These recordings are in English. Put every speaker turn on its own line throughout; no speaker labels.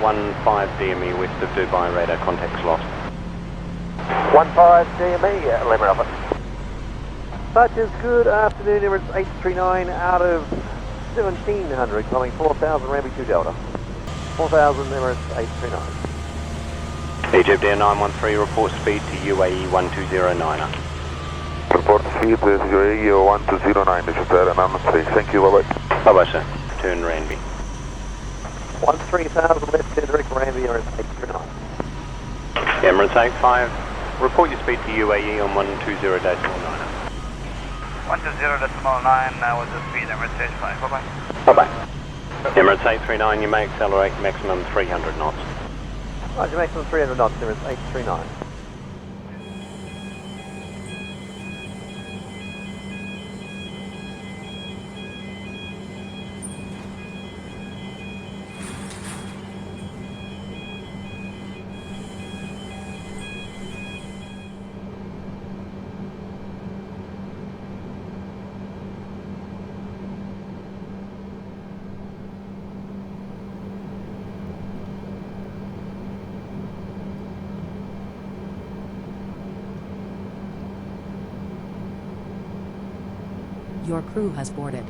DME west of Dubai, radar contacts lost.
15 DME, 11 of it. Such is good afternoon, Emirates 839 out of 1700, climbing 4000, Ramby 2 Delta. 4000, Emirates 839.
Egypt Air 913, report speed to UAE 1209.
Report speed to UAE 1209, this is Air 913, thank you, bye bye.
Bye bye sir, turn Ranby.
13,000 left turn direct Ramby, Emirates 839.
Emirates 85, report your speed to UAE on 120.9.
120.9, was the speed, Emirates 85, bye bye.
Bye bye. Emirates 839, you may accelerate maximum 300 knots.
Roger, maximum 300 knots, Emirates 839.
Your crew has boarded.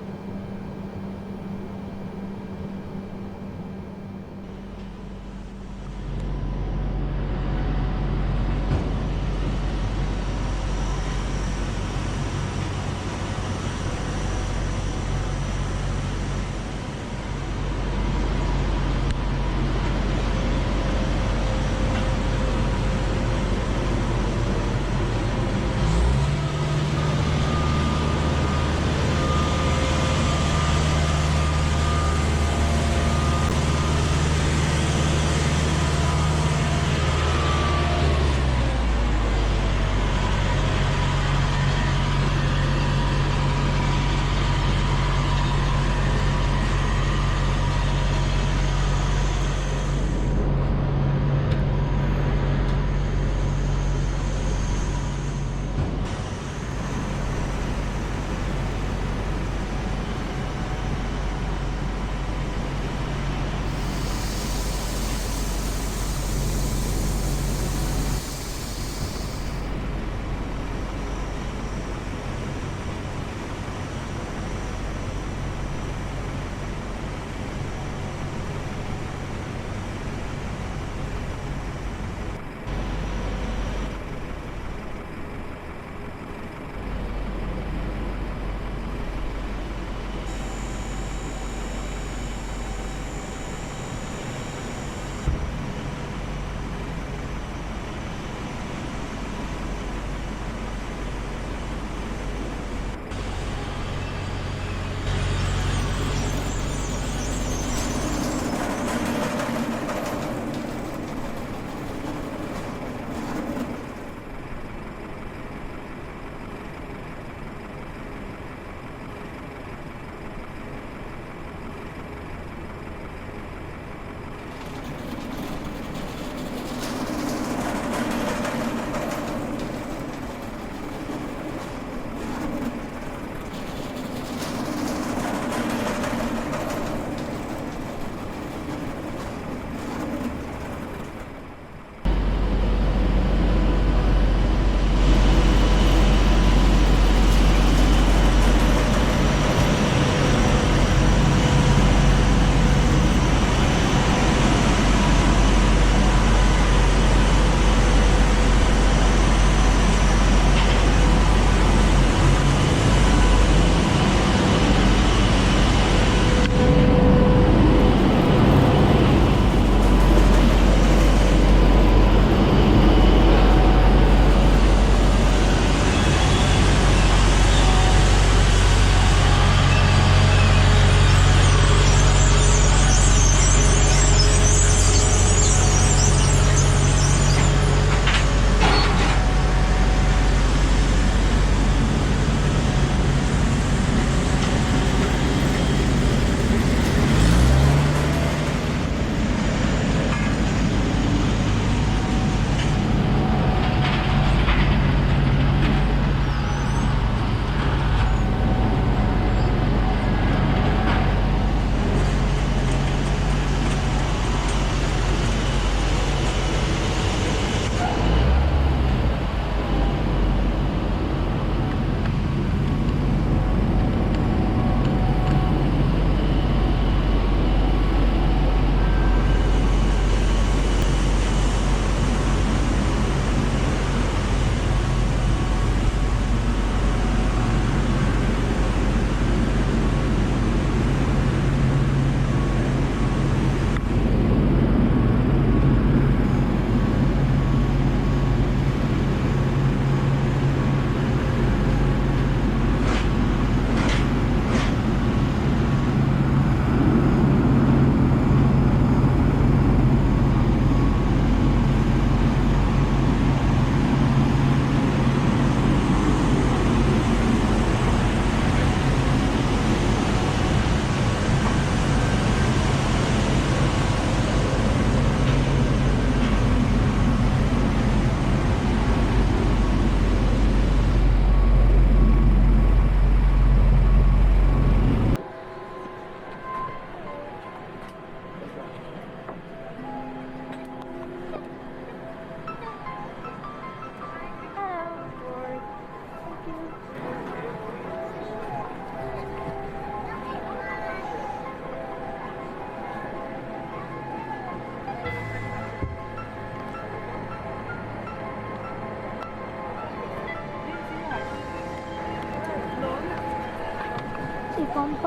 Yes, I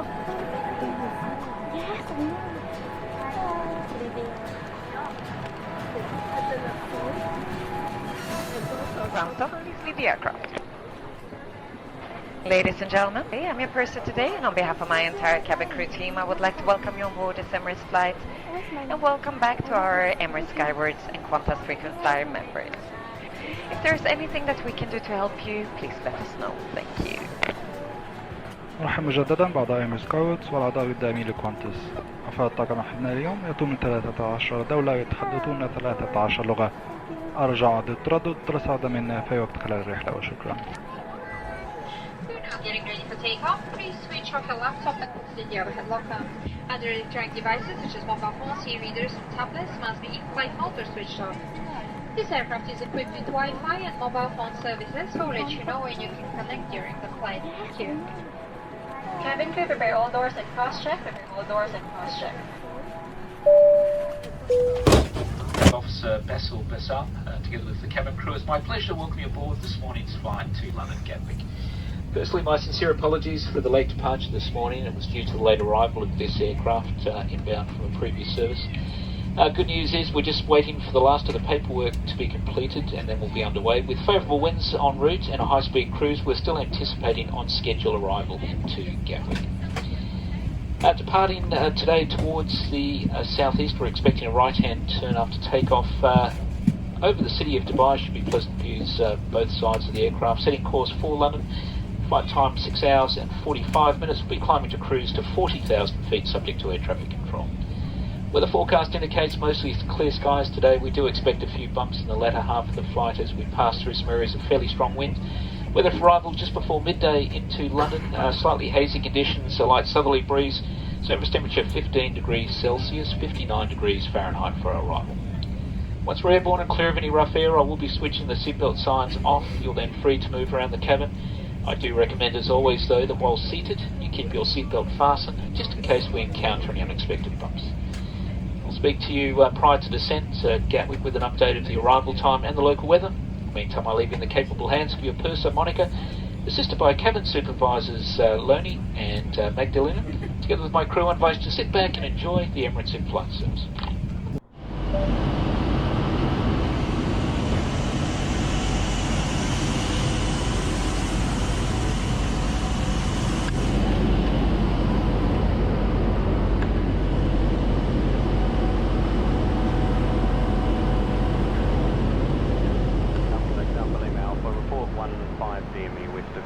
know.
Ramstop, please leave the aircraft. Ladies and gentlemen, I'm your purser today, and on behalf of my entire cabin crew team, I would like to welcome you on board this Emirates flight, and welcome back to our Emirates Skywards and Qantas frequent flyer members. If there's anything that we can do to help you, please let us know. Thank you.
نرحب مجددا بأعضاء إميريتس سكاوتس والأعضاء الدائمين لكوانتس. أفراد الطاقم حدنا اليوم يأتون من 13 دولة ويتحدثون 13 لغة. أرجع عد التردد ترصد منا في وقت خلال الرحلة وشكرا.
We're now getting ready for takeoff. Please switch off your laptop and consider the overhead locker. Other electronic devices such as mobile phones, e-readers, and tablets must be in flight mode or switched off. This aircraft is equipped with Wi-Fi and mobile phone services, so we'll let you know when you can connect during the flight. Thank you. Cabin crew, prepare all doors and cross-check. Prepare all doors and cross-check.
Officer Bessel Bessap, together with the cabin crew, it's my pleasure to welcome you aboard this morning's flight to London Gatwick. Firstly, my sincere apologies for the late departure this morning. It was due to the late arrival of this aircraft inbound from a previous service. Good news is we're just waiting for the last of the paperwork to be completed and then we'll be underway. With favourable winds en route and a high-speed cruise, we're still anticipating on-schedule arrival into Gatwick. Departing today towards the southeast, we're expecting a right-hand turn after takeoff. Over the city of Dubai should be pleasant views both sides of the aircraft. Setting course for London. Flight time 6 hours and 45 minutes. We'll be climbing to cruise to 40,000 feet subject to air traffic control. Weather forecast indicates mostly clear skies today. We do expect a few bumps in the latter half of the flight as we pass through some areas of fairly strong wind. Weather for arrival just before midday into London. Slightly hazy conditions, a light southerly breeze. Surface temperature 15 degrees Celsius, 59 degrees Fahrenheit for our arrival. Once we're airborne and clear of any rough air, I will be switching the seatbelt signs off. You're then free to move around the cabin. I do recommend, as always, though, that while seated, you keep your seatbelt fastened, just in case we encounter any unexpected bumps. I'll speak to you prior to descent at Gatwick with an update of the arrival time and the local weather. Meantime, I leave you in the capable hands of your purser, Monica, assisted by cabin supervisors Loney and Magdalena. Together with my crew, I advise you to sit back and enjoy the Emirates in-flight service.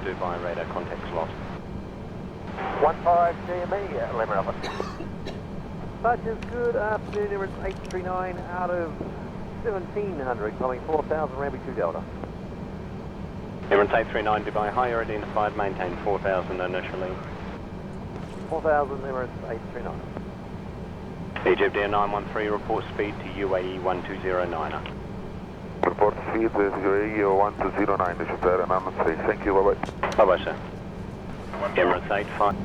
Dubai radar contact slot.
15 DME, Lemon Office. Such is good afternoon, Emirates 839 out of 1700, climbing 4000, Ramby 2 Delta.
Emirates 839 Dubai, higher identified, maintain 4000 initially.
4000, Emirates 839.
Egypt Air 913, report speed to UAE 1209.
Report speed to UAE 1209, this is there, and I'm safe. Thank you, bye-bye.
Bye-bye, sir. Emirates 85.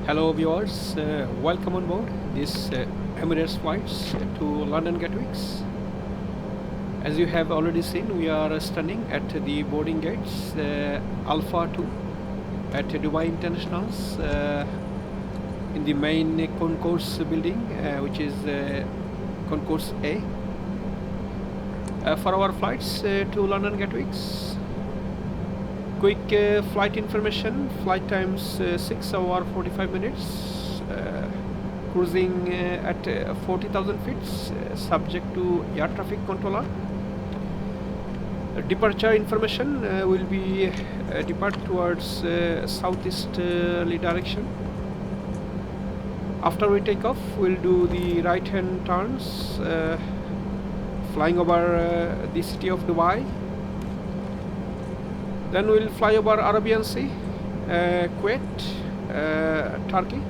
Hello viewers, welcome on board this Emirates flights to London Gatwicks. As you have already seen, we are standing at the boarding gates Alpha 2 at Dubai Internationals in the main concourse building, which is concourse A. For our flights to London Gatwicks, quick flight information: flight times 6 hours 45 minutes, cruising at 40,000 feet, subject to air traffic controller. Departure information will be depart towards southeasterly direction. After we take off, we'll do the right hand turns, flying over the city of Dubai. Then we'll fly over Arabian Sea, Kuwait, Turkey,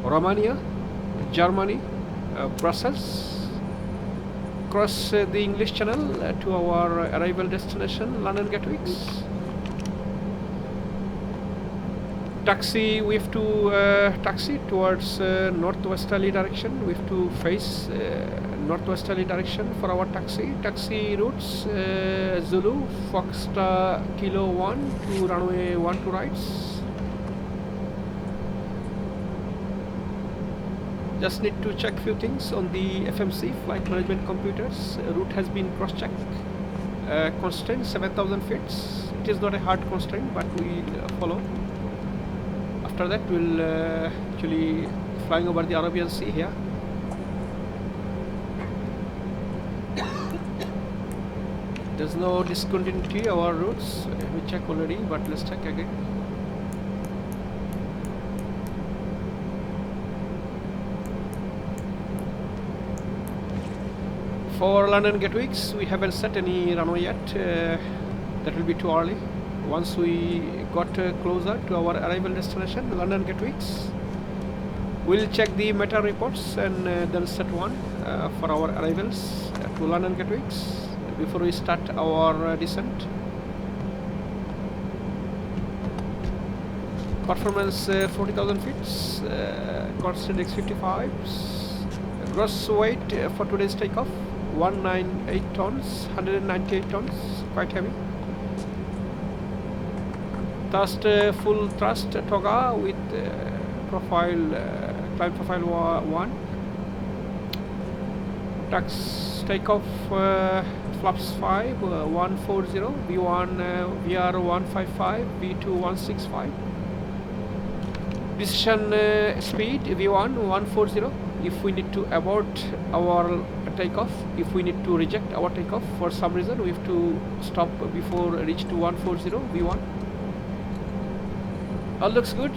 Romania, Germany, Brussels, cross the English Channel to our arrival destination, London Gatwicks. Taxi, we have to taxi towards northwesterly direction. We have to face northwesterly direction for our taxi. Taxi routes Zulu, Foxtrot Kilo 1 to runway 12 rights. Just need to check few things on the FMC flight management computers. Route has been cross-checked. Constraint 7,000 feet. It is not a hard constraint, but we'll follow. After that, we'll actually flying over the Arabian Sea here. There's no discontinuity our routes. We check already, but let's check again. For London Gatwick's, we haven't set any runway yet. That will be too early. Once we got closer to our arrival destination, London Gatwick's, we'll check the meta reports and then set one for our arrivals to London Gatwick's before we start our descent. Performance 40,000 feet, constant X55. Gross weight for today's takeoff 198 tons, 198 tons, quite heavy. Thrust full thrust toga with profile climb profile 1. Tax takeoff flaps 5 140, V1 VR 155, V2 165. Decision speed V1 140. If we need to abort our takeoff, if we need to reject our takeoff for some reason, we have to stop before reach to 140 V1. All looks good.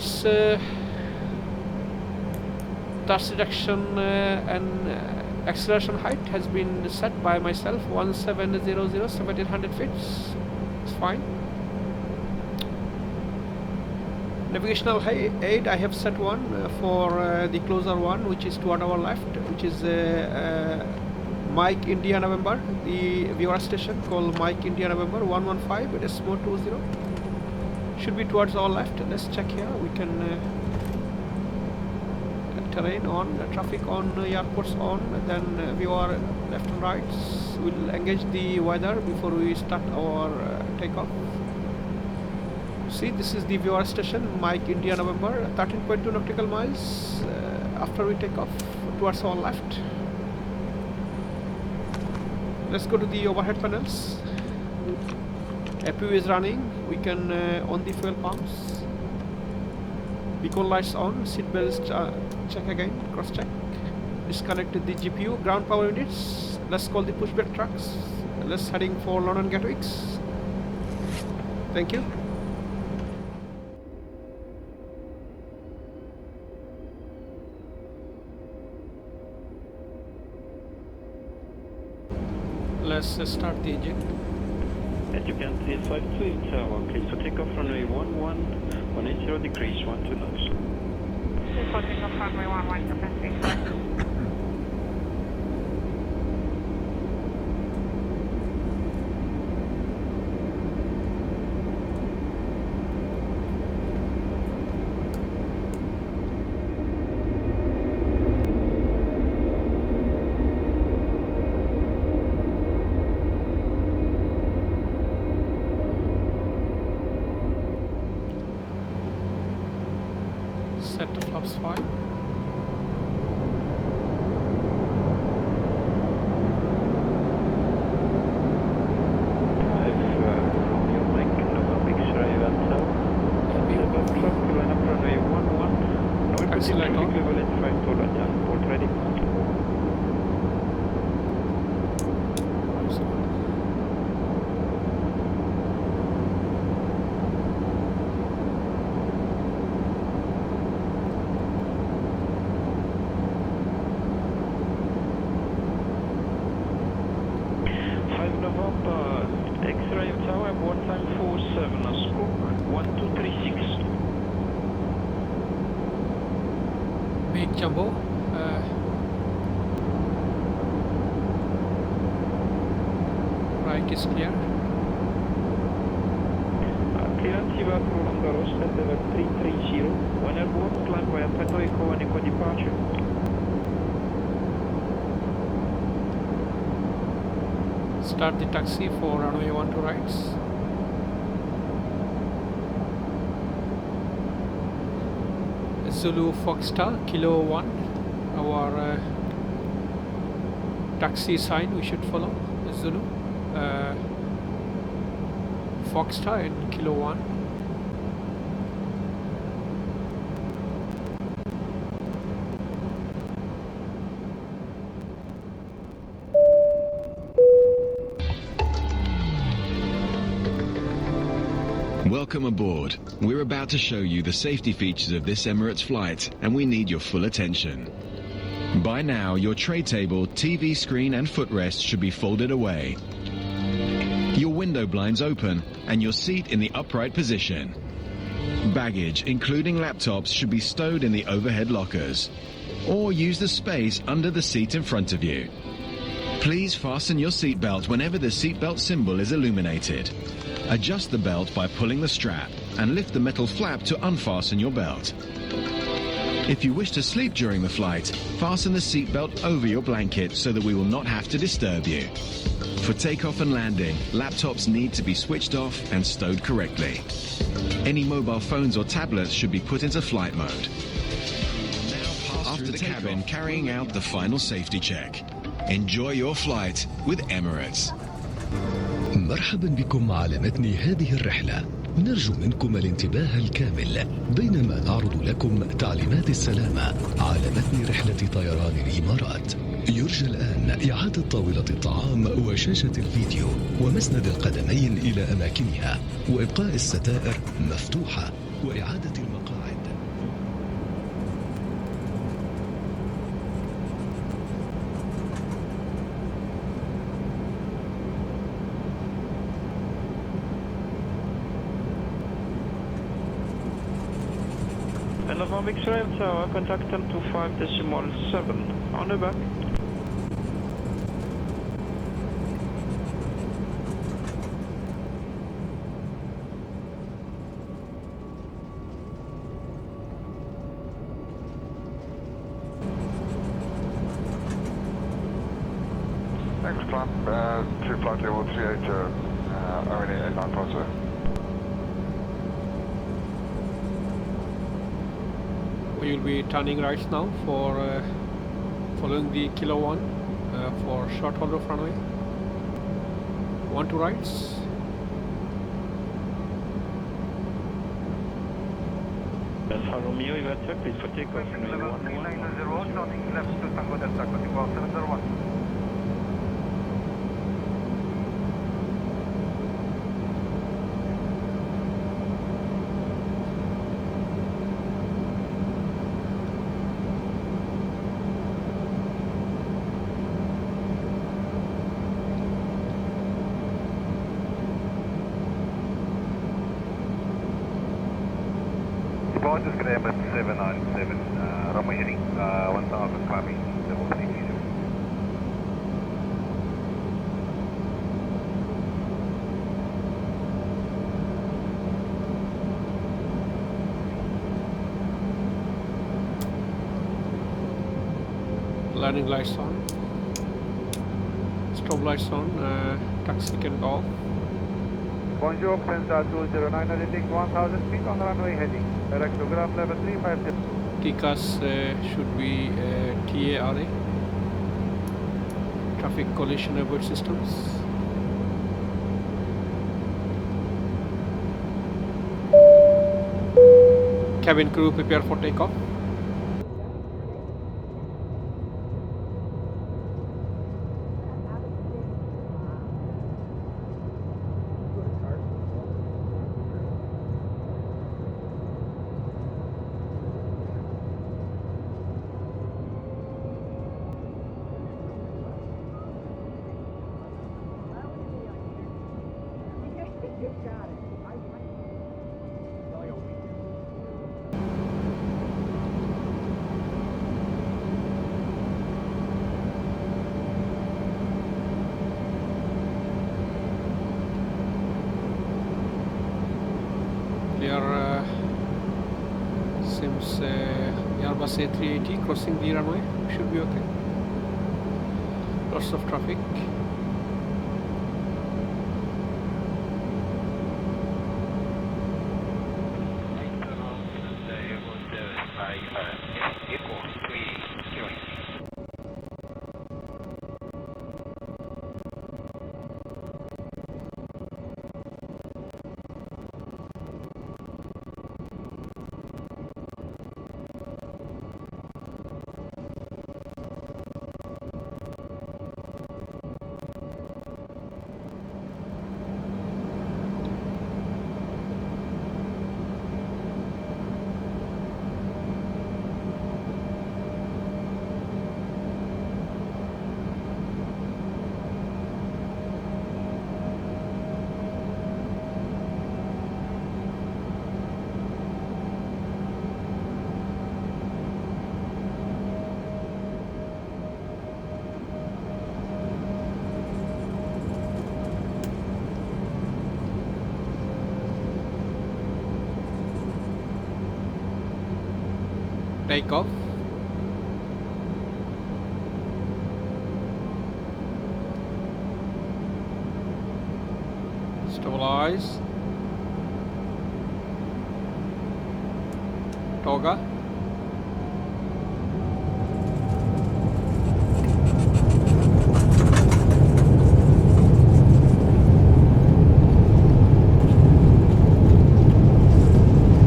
Thrust reduction and acceleration height has been set by myself 1700, 1700 feet. It's fine. Navigational aid, I have set one for the closer one, which is toward our left, which is Mike India November, the viewer station called Mike India November 115 Desmo 20. Should be towards our left. Let's check here. We can terrain on, traffic on, airports on, then viewer left and right. We'll engage the weather before we start our takeoff. See, this is the viewer station, Mike India November, 13.2 nautical miles after we take off towards our left. Let's go to the overhead panels. APU is running. We can on the fuel pumps. Beacon lights on. Seat belts check again. Cross check. Disconnect the GPU. Ground power units. Let's call the pushback trucks. Let's heading for London Gatwick's. Thank you. Let's start the engine.
As you can see, 52 tower, please for takeoff runway 180 degrees, 12 knots.
Please for takeoff runway 11 capacity.
Set to flaps 5. Big jumbo. Right is clear.
Clearance Eva from the Ross level 330. When airborne, climb via Puerto Rico and eco departure.
Start the taxi for runway 12 rights. Zulu Foxstar Kilo 1, our taxi sign we should follow. Zulu Foxstar in Kilo 1.
Welcome aboard. We're about to show you the safety features of this Emirates flight, and we need your full attention. By now, your tray table, TV screen and footrest should be folded away. Your window blinds open and your seat in the upright position. Baggage, including laptops, should be stowed in the overhead lockers, or use the space under the seat in front of you. Please fasten your seatbelt whenever the seatbelt symbol is illuminated. Adjust the belt by pulling the strap and lift the metal flap to unfasten your belt. If you wish to sleep during the flight, fasten the seatbelt over your blanket so that we will not have to disturb you. For takeoff and landing, laptops need to be switched off and stowed correctly. Any mobile phones or tablets should be put into flight mode. After the cabin, carrying out the final safety check. Enjoy your flight with Emirates.
مرحبا بكم على متن هذه الرحلة. نرجو منكم الانتباه الكامل بينما نعرض لكم تعليمات السلامة على متن رحلة طيران الإمارات. يرجى الآن إعادة طاولة الطعام وشاشة الفيديو ومسند القدمين إلى أماكنها وإبقاء الستائر مفتوحة وإعادة المقاعد.
November X-ray Tower, contact 1025.7 on the back.
Thanks, climb, 2 flight level 38, only 89
We will be turning right now for following the Kilo 1 for short hold of runway. 12 rights.
Alfa Romeo, you are checked, please for takeoff.
Level 390, turning left to Tango Delta, cutting 701. Just get Emirates 797, runway heading 1000, climbing level 3.
Landing lights on, strobe lights on, taxi can go off.
Bonjour, Sensor 209, heading 1000 feet on runway heading. Directogram level 350.
TCAS should be TARA, Traffic Collision Avoid Systems. Cabin crew prepare for takeoff. Seems Airbus A380 crossing the runway, should be okay. Lots of traffic. Takeoff. Stabilize. Toga.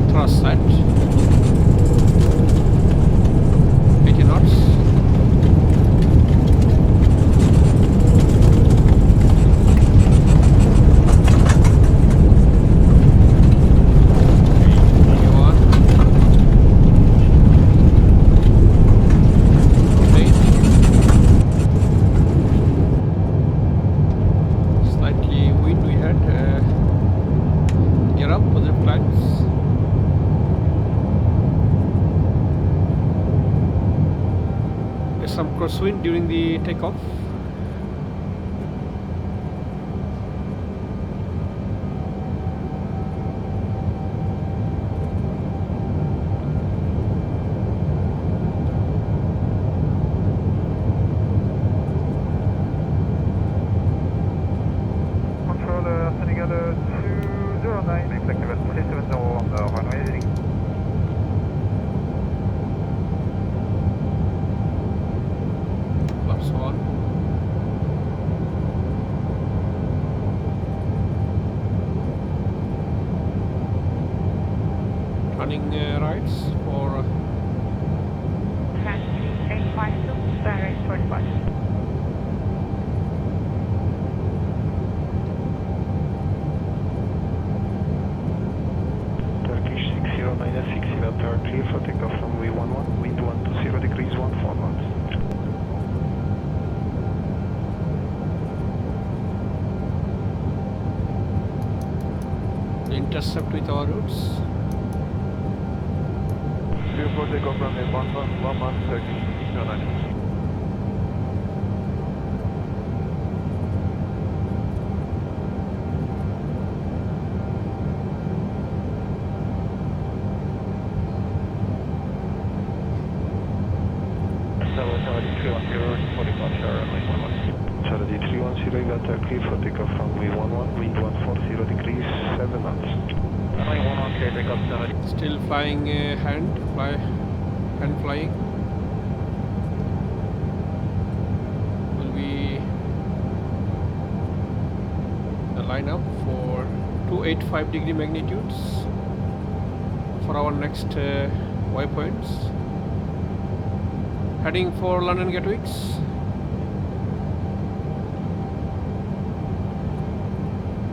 Thrust set. 80 knots. Slightly wind we had. Gear up, positive climbs. There's some crosswind during the takeoff.
Controller, Senegal 209, reflective at 370 on the runway heading.
Flaps on. Running rights for
852, direct toward bus.
Turkish 609 left turn clear for takeoff runway 11, wind 120 degrees 14 knots.
intercept with our routes.
Clear for takeoff runway 11, Turkish 609.
Saturday 310, you got clear for takeoff runway 11, wind 140 degrees, 7 knots.
Runway 11, clear takeoff, Saturday.
Still flying hand flying. Will be the lineup for 285 degree magnitudes for our next waypoints. Heading for London Gatwick's.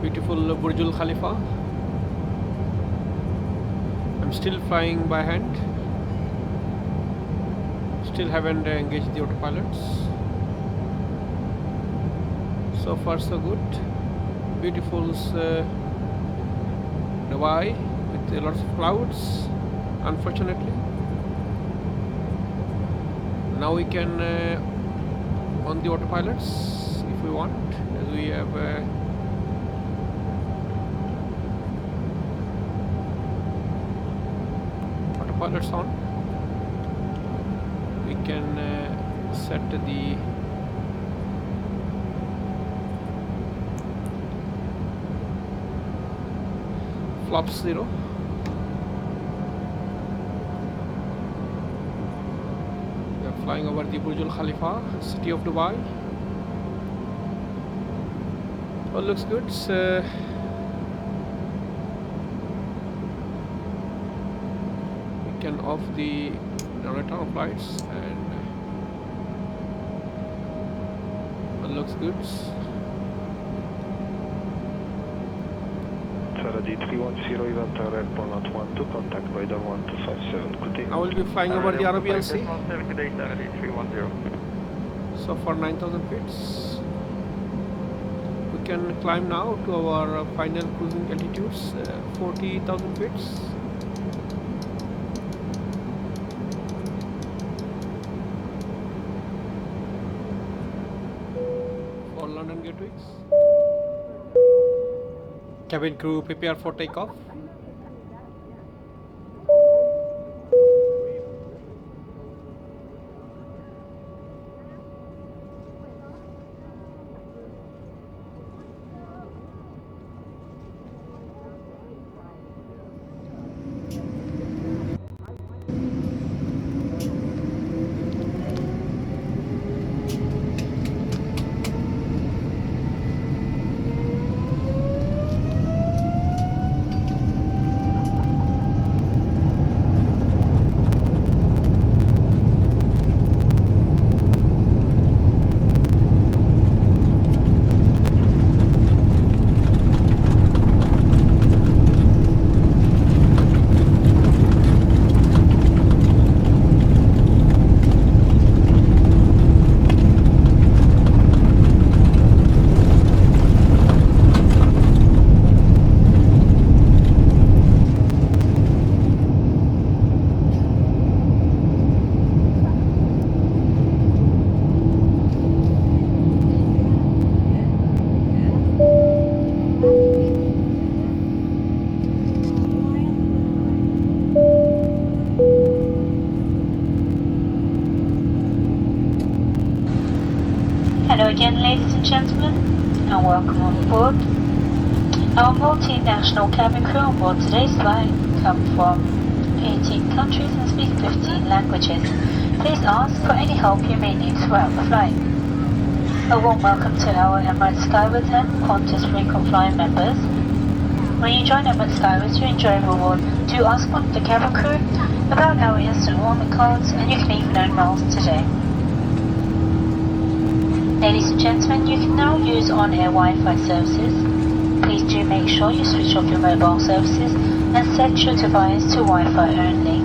Beautiful Burj Al Khalifa. I'm still flying by hand. Still haven't engaged the autopilots. So far so good. Beautiful Dubai with lots of clouds, unfortunately. Now we can on the autopilots if we want, as we have autopilots on. We can set the flap 0. We are flying over the Burj Al Khalifa, city of Dubai. All looks good. We can off the return flights and all looks good.
Saturday 310, event red Bonnet 12, contact radar 1257. Good day.
I will be flying over the Arabian Sea.
Saturday 310.
So for 9,000 feet. We can climb now to our final cruising altitudes, 40,000 feet. For London Gatwick's. Cabin crew prepare for takeoff.
again, ladies and gentlemen, and welcome on board. Our multinational cabin crew on board today's flight come from 18 countries and speak 15 languages. Please ask for any help you may need throughout the flight. A warm welcome to our Emirates Skywards and Qantas frequent flying members. When you join Emirates Skywards, you enjoy a reward. Do ask one of the cabin crew about our instant warming cards, and you can even earn miles today. Ladies and gentlemen, you can now use on-air Wi-Fi services. Please do make sure you switch off your mobile services and set your device to Wi-Fi only.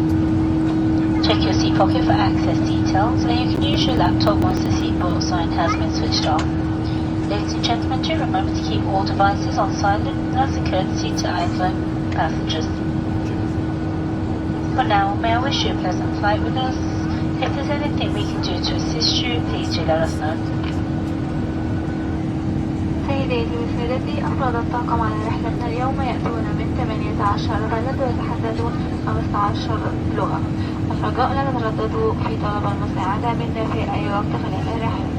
Check your seat pocket for access details, and you can use your laptop once the seatbelt sign has been switched off. Ladies and gentlemen, do remember to keep all devices on silent as a courtesy to other passengers. For now, may I wish you a pleasant flight with us. If there's anything we can do to assist you, please do let us know.
سيداتي وسادتي، أفراد الطاقم على رحلتنا اليوم يأتون من 18 بلد ويتحدثون 15 لغة. الرجاء لا تترددوا في طلب المساعدة منا في أي وقت خلال الرحلة.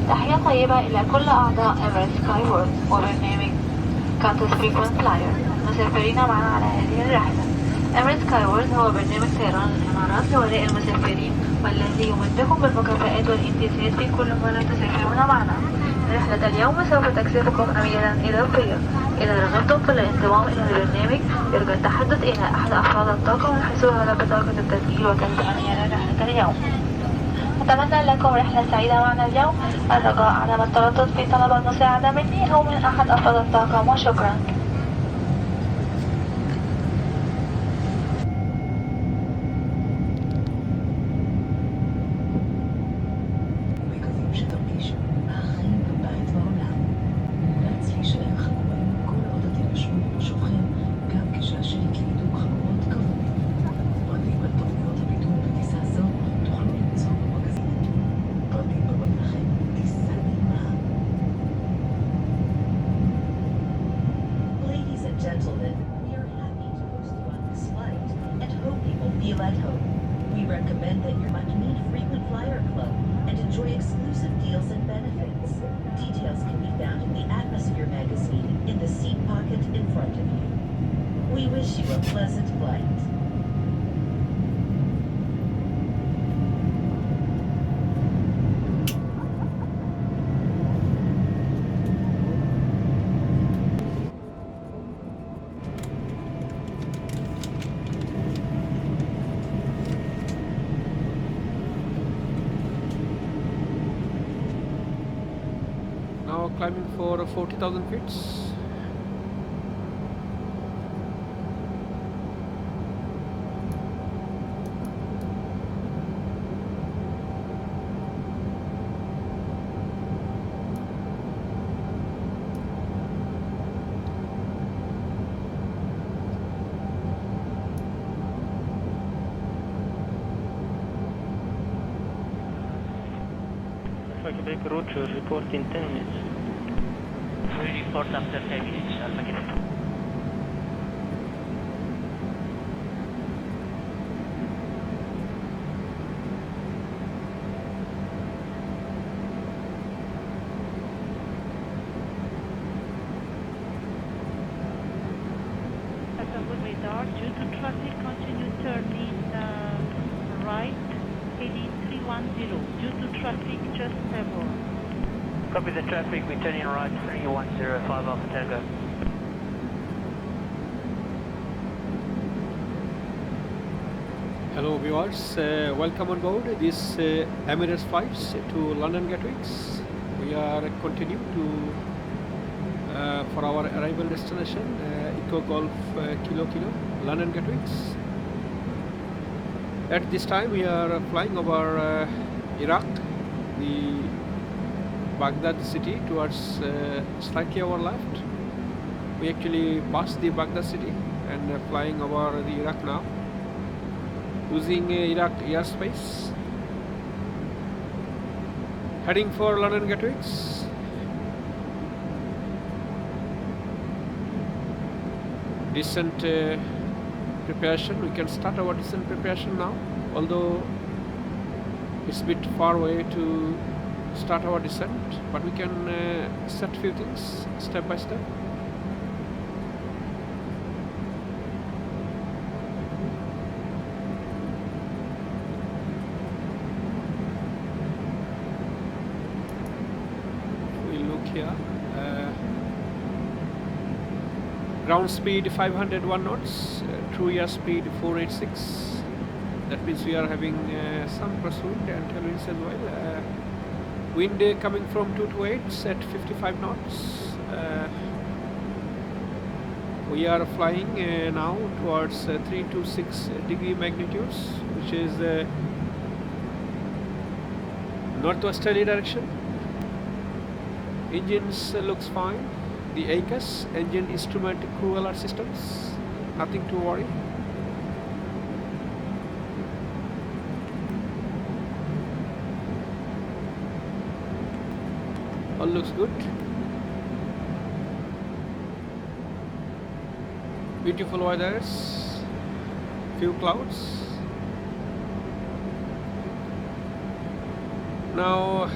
تحية طيبة إلى كل أعضاء Emirates Skywards وبرنامج Qantas Frequent Flyer مسافرين معنا على هذه الرحلة. Emirates Skywards هو برنامج طيران الإمارات لولاء المسافرين، والذي يمدكم بالمكافآت والامتيازات في كل مرة تسافرون معنا. رحلة اليوم سوف تكسبكم أميالا إضافية. إذا رغبتم في الانضمام إلى البرنامج، يرجى التحدث إلى أحد أفراد الطاقم والحصول على بطاقة التسجيل وكسب أميالا رحلة اليوم. أتمنى لكم رحلة سعيدة معنا اليوم. الرجاء عدم التردد في طلب المساعدة مني أو من أحد أفراد الطاقم، وشكرا.
Climbing for 40,000 feet.
Quebec route report in 10 minutes.
We report after 10 minutes, Alpha Quebec.
That's a good radar. Due to traffic, continue turning right, heading 310. Due to traffic, just stable.
Copy the traffic, we're turning right 3105 Alpha Tango.
Hello viewers, welcome on board this Emirates flights to London Gatwick. We are continuing to for our arrival destination Eco Golf Kilo Kilo London Gatwick. At this time we are flying over Iraq, the Baghdad city, towards slightly our left. We actually passed the Baghdad city and flying over the Iraq now, using Iraq airspace, heading for London Gatwick. Descent preparation, we can start our descent preparation now, although it's a bit far away to start our descent, but we can set few things step by step. We look here. Ground speed 501 knots, true air speed 486. That means we are having some crosswind and tailwinds as well. Wind coming from 228 at 55 knots. We are flying now towards 3 to 6 degree magnitudes, which is northwesterly direction. Engines looks fine. The ACAS, engine instrument crew alert systems, nothing to worry. All looks good. Beautiful weathers, few clouds. Now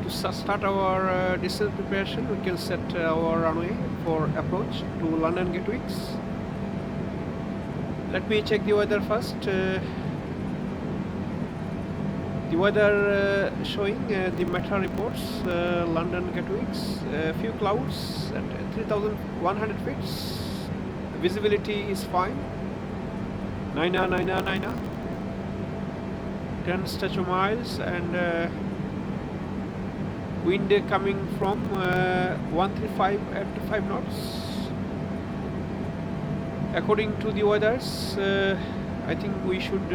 to start our descent preparation, we can set our runway for approach to London Gatwick's. Let me check the weather first. The weather showing the META reports, London Gatwick's, few clouds at 3,100 feet. Visibility is fine. 10 statute miles, and wind coming from 135 at 5 knots. According to the weathers, I think we should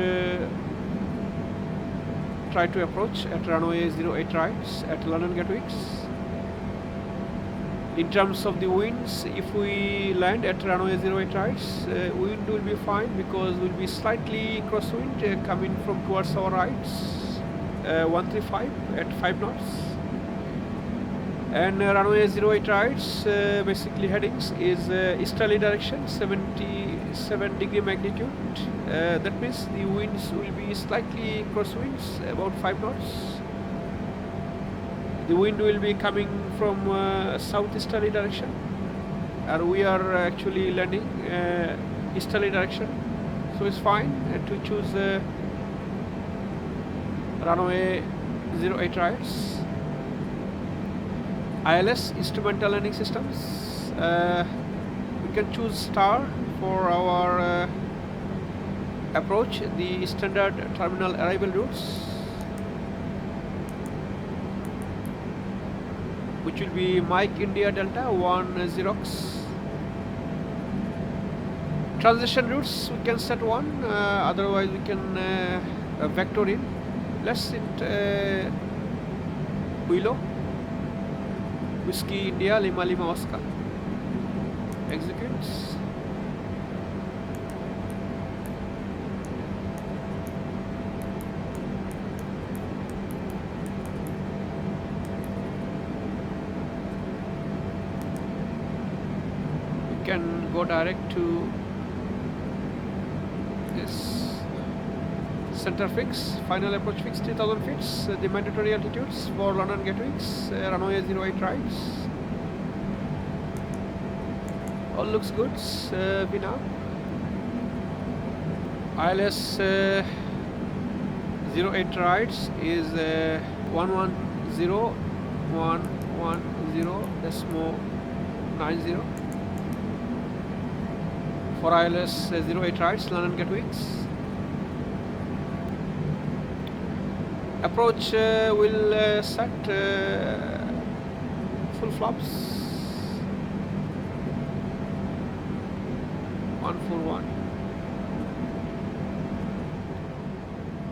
try to approach at runway 08 right at London Gatwick's. In terms of the winds, if we land at runway 08 right, wind will be fine because we'll be slightly crosswind coming from towards our right, 135 at 5 knots. And runway 08 right, basically headings is easterly direction, 77 degree magnitude. That means the winds will be slightly crosswinds, about 5 knots. The wind will be coming from southeasterly direction, and we are actually landing easterly direction, so it's fine to choose runway 08 right. ILS, instrumental landing systems. We can choose star for our approach, the standard terminal arrival routes, which will be Mike India Delta 1 Xerox. Transition routes we can set one, otherwise we can vector in. Let's set Willow Whiskey India Lima Lima Oscar. Executes. We can go direct to this center fix, final approach fix 3000 feet, the mandatory altitudes for London Gatwick's, runway 08 right. All looks good. We now ILS 08 right is 110.90. For ILS 08 right, London Gatwick's. Approach will set full flaps 141.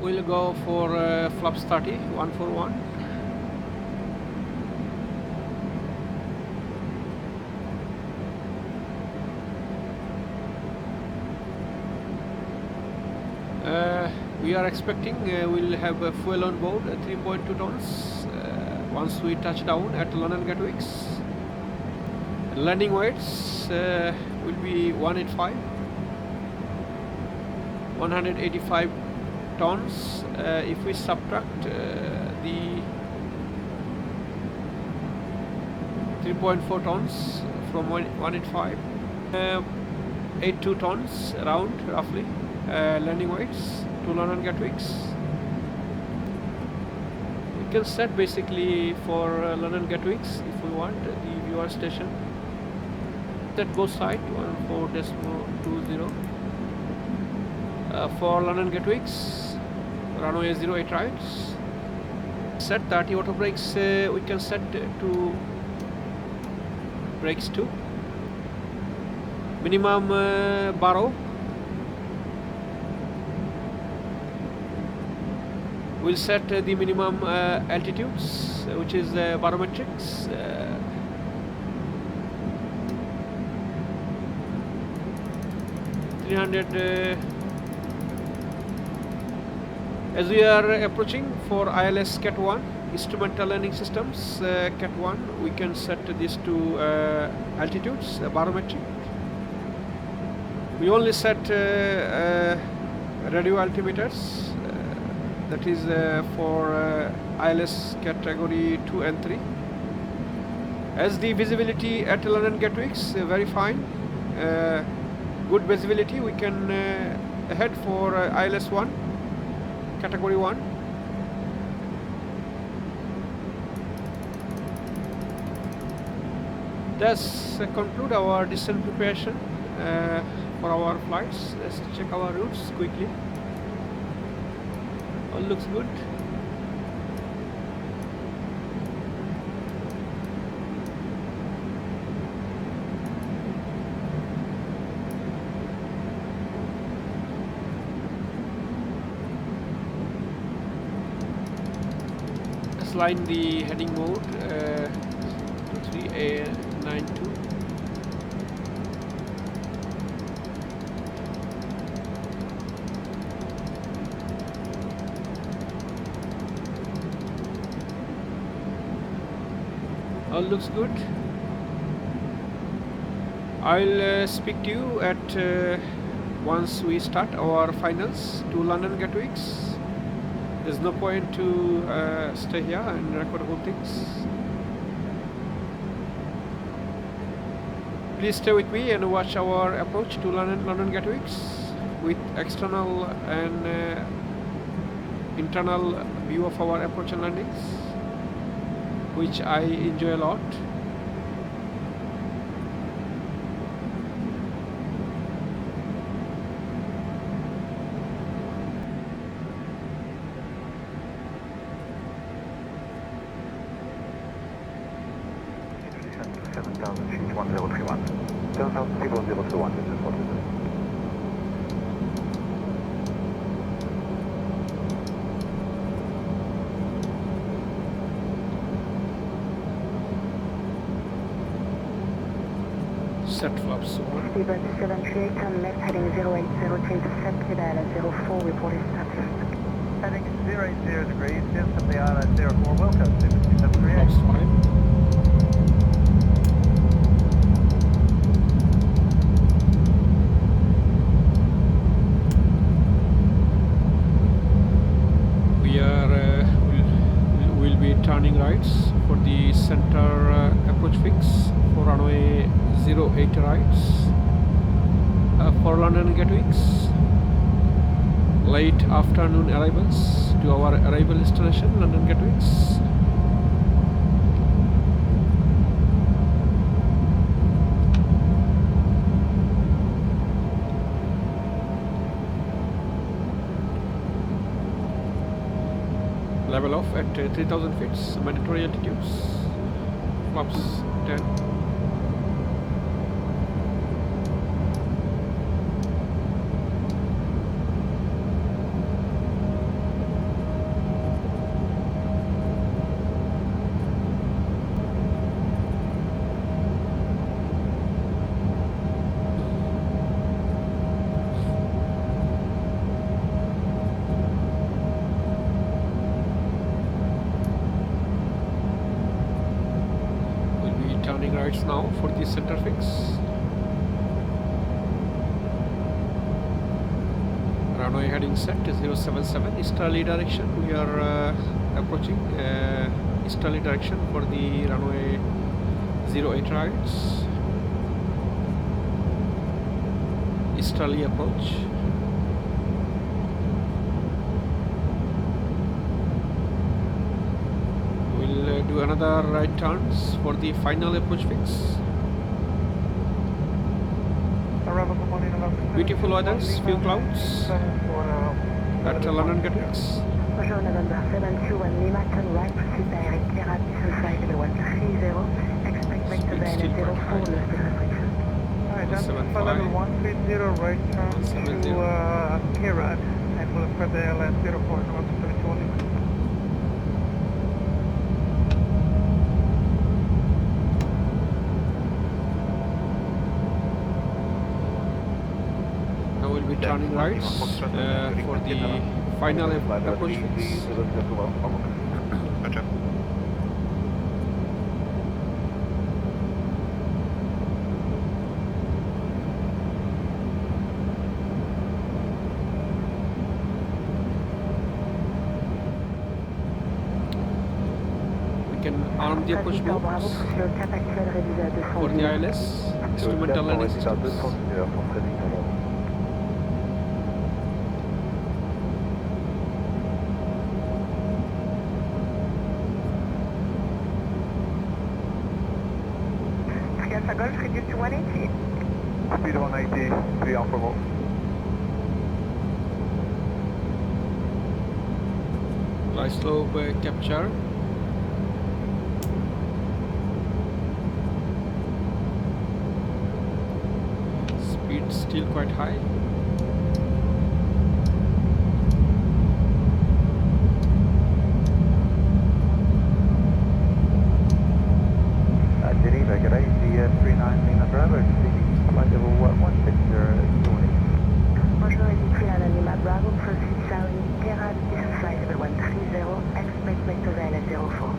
We'll go for flaps 30 141. We are expecting we'll have fuel on board 3.2 tons once we touch down at London Gatwick's. Landing weights will be 185 tons if we subtract the 3.4 tons from 185. 82 tons around roughly. Landing weights to London Gatwicks. We can set basically for London Gatwicks if we want the viewer station. Set both sides 14.20. For London Gatwicks, runway 08 right. Set 30 auto brakes. We can set to brakes 2. Minimum barrow. We'll set the minimum altitudes, which is barometrics. 300. As we are approaching for ILS Cat 1, instrumental landing systems, Cat 1, we can set this to altitudes, barometric. We only set radio altimeters. That is for ILS category 2 and 3. As the visibility at London Gatwicks very fine, good visibility, we can head for ILS 1, category 1. Thus conclude our descent preparation for our flights. Let's check our routes quickly. All looks good. Let's line the heading mode 23A92. All looks good. I'll speak to you at once we start our finals to London Gatwicks. There's no point to stay here and record whole things. Please stay with me and watch our approach to London Gatwicks with external and internal view of our approach and landings, which I enjoy a lot. Set flaps 1.
Seabird 738, turn left, heading 080, change of set, clear 04, reporting status.
Heading 080 degrees, just the ILS 04, welcome to 738.
Flaps 5. We'll be turning rights for the center approach fix for runway 08 rights for London Gatwicks. Late afternoon arrivals to our arrival destination, London Gatwicks. Level off at 3000 feet, mandatory altitudes. Flaps 10. Now for the center fix. Runway heading set is 077 easterly direction. We are approaching easterly direction for the runway 08 rights. Easterly approach. We'll do another right turns for the final approach fix. Beautiful weathers, few clouds at London Gatwick's.
Bonjour November 721 Lima, turn right, proceed direct, clear up, flight level 130, expect vector dial 04, no still restriction.
Identify level 130, right turn to Kirat, and for the flight dial at 04, November 721 Lima.
Now we'll be turning right for the final approach fix. We can arm the approach boats for the ILS, instrumental landing systems.
Golf, reduce to 180.
Speed 180, 3 Alpha Volt.
Fly slope capture. Speed still quite high.
Geneva, good day, the 39 Lima Bravo, flight level 160 morning.
Bonjour, Dreamliner Lima Bravo, proceed southly, clear out, flight level 130, expect vector dial at 04.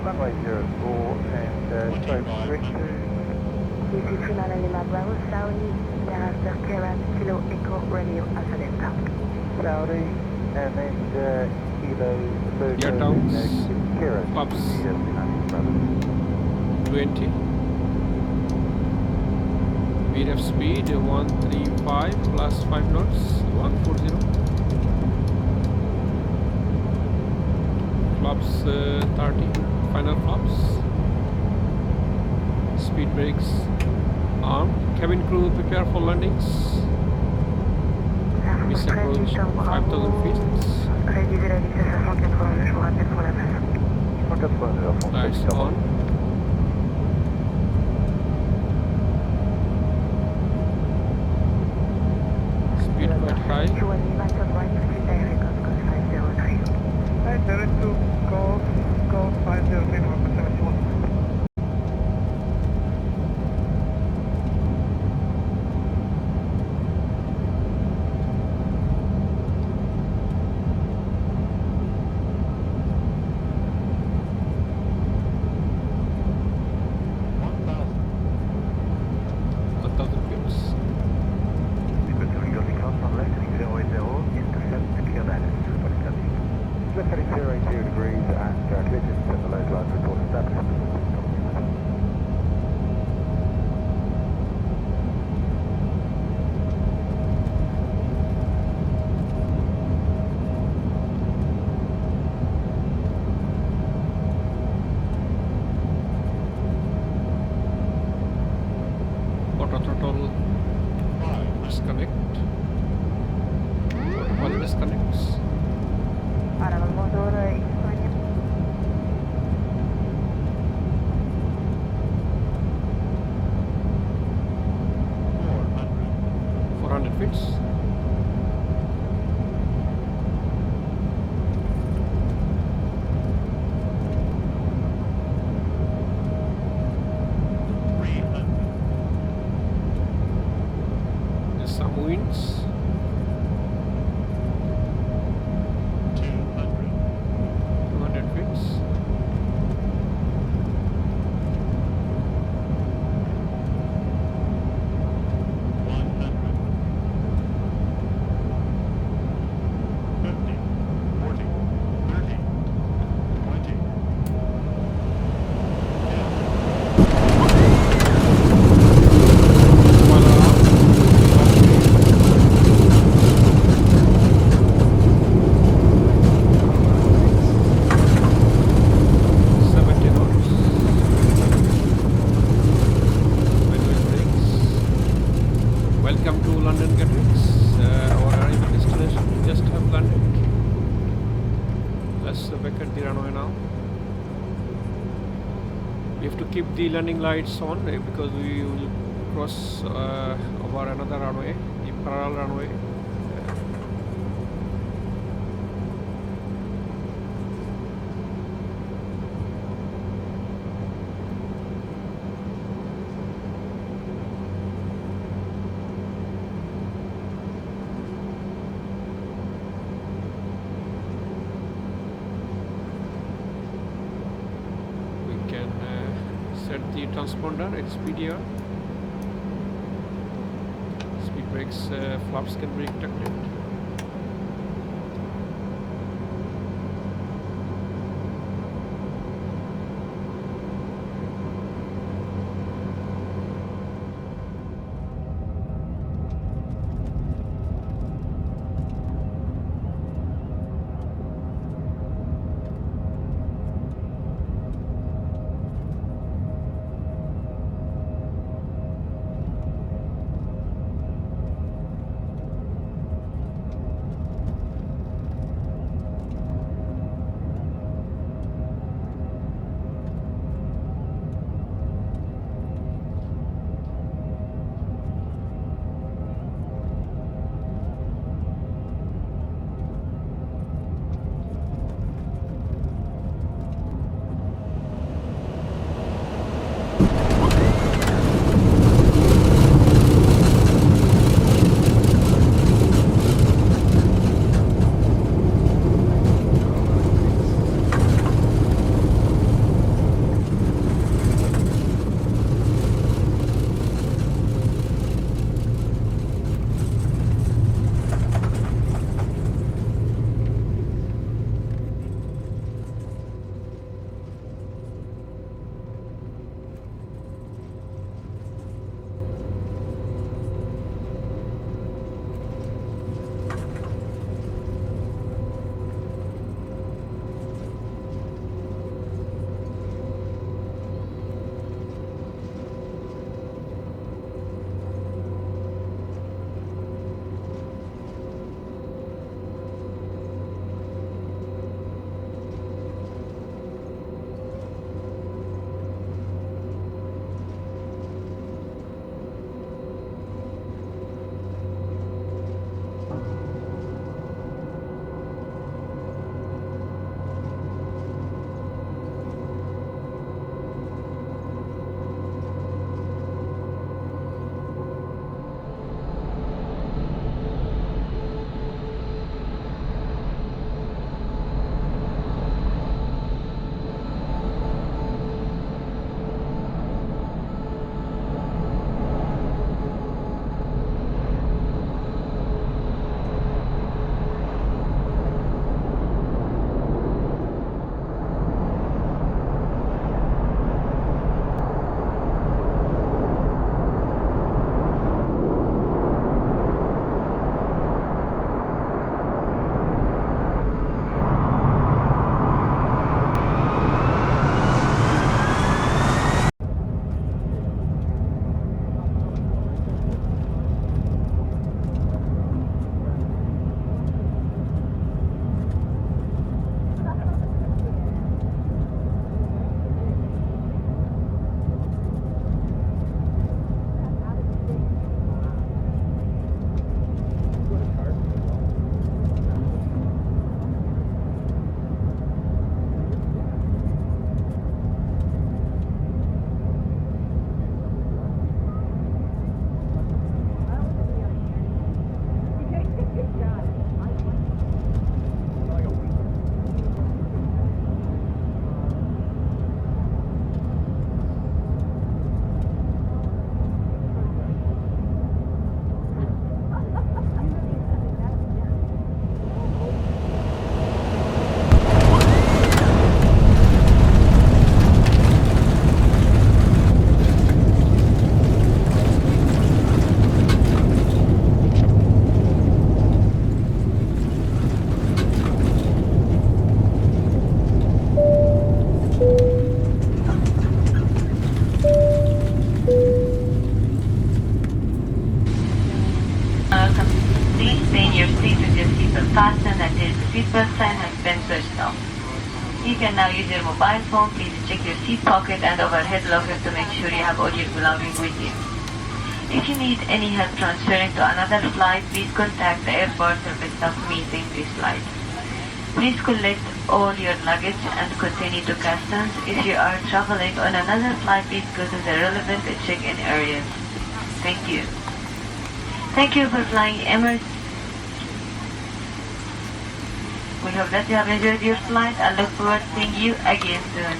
Runway 04 and straight direct to...
This is Dreamliner Lima Bravo, southly, thereafter clear out, Kilo Echo Radio Alpha Delta.
Saudi, and then Kilo Lulu, Kira,
Pops. 20. VREF speed 135 plus 5 knots, 140. Flaps 30, final flaps. Speed brakes armed. Cabin crew prepare for landings. Miss approach 5,000 feet.
Réduisez la vitesse à 180, je vous rappelle pour la base.
Lights on. Speed quite high.
Right, direct to Golf 503, November 71.
Throttle disconnect. All disconnects.
Para el motor España.
just vacate the runway now. We have to keep the landing lights on because we will cross over another runway, the parallel runway. Set the transponder at speed here. Speed brakes flaps can be detected.
Please stay in your seat with your seatbelt fastened until the seatbelt sign has been switched off. You can now use your mobile phone. Please check your seat pocket and overhead locker to make sure you have all your belongings with you. If you need any help transferring to another flight, please contact the airport service staff meeting this flight. Please collect all your luggage and continue to customs. If you are traveling on another flight, please go to the relevant check-in areas. Thank you. Thank you for flying Emirates. We hope that you have enjoyed your flight and look forward to seeing you again soon.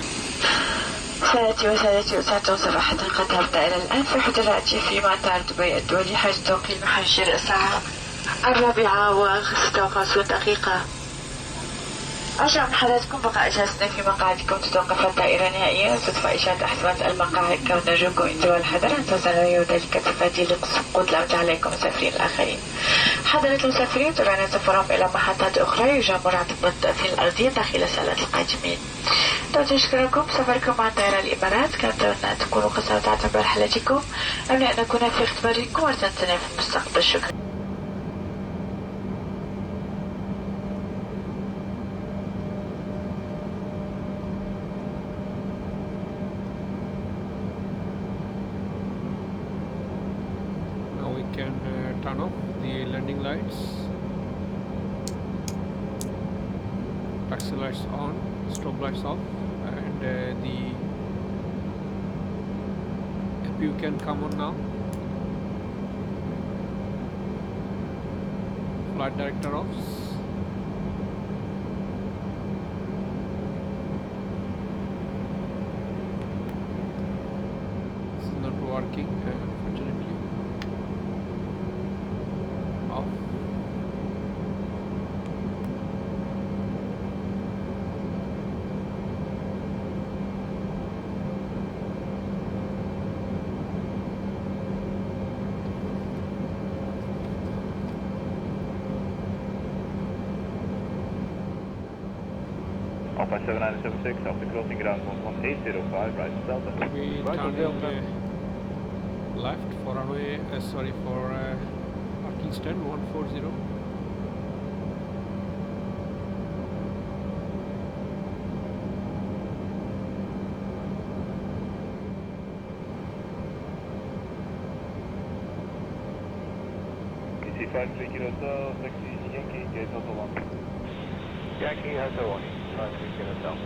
سادتي وسادتي أسعد صراحة قد هبت إلى الآن في حجراتي في مطار دبي الدولي حيث توقيت محشر الساعة 4:56 أرجو من حضراتكم بقاء إجازتنا في مقاعدكم. تتوقف الطائرة نهائيا وتطفى إشارة أحزمة المقاعد كون نرجوكم انتباه الحذر أن تزالوا وذلك تفادي لسقوط الأوجاع عليكم المسافرين الآخرين. حضرة المسافرين ترون سفرهم إلى محطات أخرى يرجى مراقبة التأثير الأرضية داخل صالات القادمين. نشكركم سفركم مع طائرة الإمارات. كانت أن تكونوا قد استمتعتم برحلتكم. أمل أن نكون في اختباركم مرة ثانية في المستقبل. شكرا.
Turn off the landing lights, taxi lights on, strobe lights off, and the APU can come on now. Flight director off. This is not working, unfortunately. Off.
Alpha 7976 after crossing ground 11805, right Delta.
We turning left for runway, sorry, for parking stand 140.
PC 53 Kilo Hotel, taxi Yankee, gate Hotel 1. Yankee Hotel 1, 53 Kilo Hotel.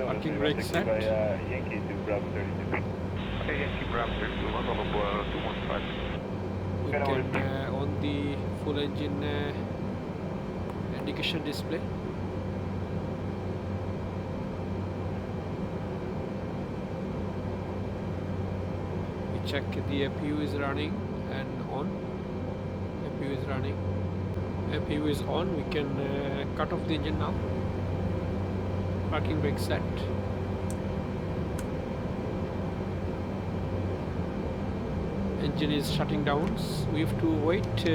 Parking brake set.
Yankee to Bravo 32. Okay, Yankee Bravo 32, on board 215.
We can on the full engine indication display. We check the APU is running and on. APU is running. APU is on. We can cut off the engine now. Parking brake set. Engine is shutting down. We have to wait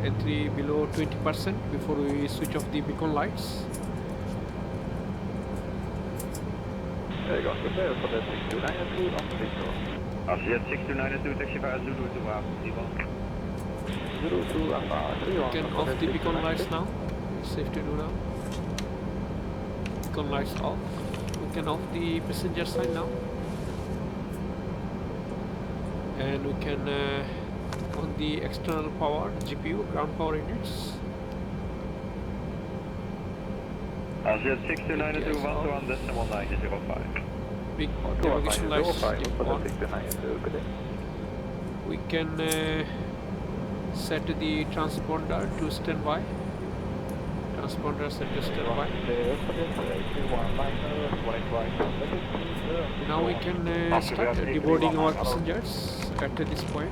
entry below 20% before we switch off the beacon lights.
There you go, prepare for the 629 on Victor. After 629 taxi via Zulu to Bravo 31. Zulu to Alpha 31.
We can off the beacon lights now. It's safe to do now. Beacon lights off. We can off the passenger side now. And we can on the external power GPU ground power units.
Azure 629 to 121.1905.
Big navigation lights on. We can set the transponder to standby. Transponder set to standby. Now we can start deboarding our passengers at this point.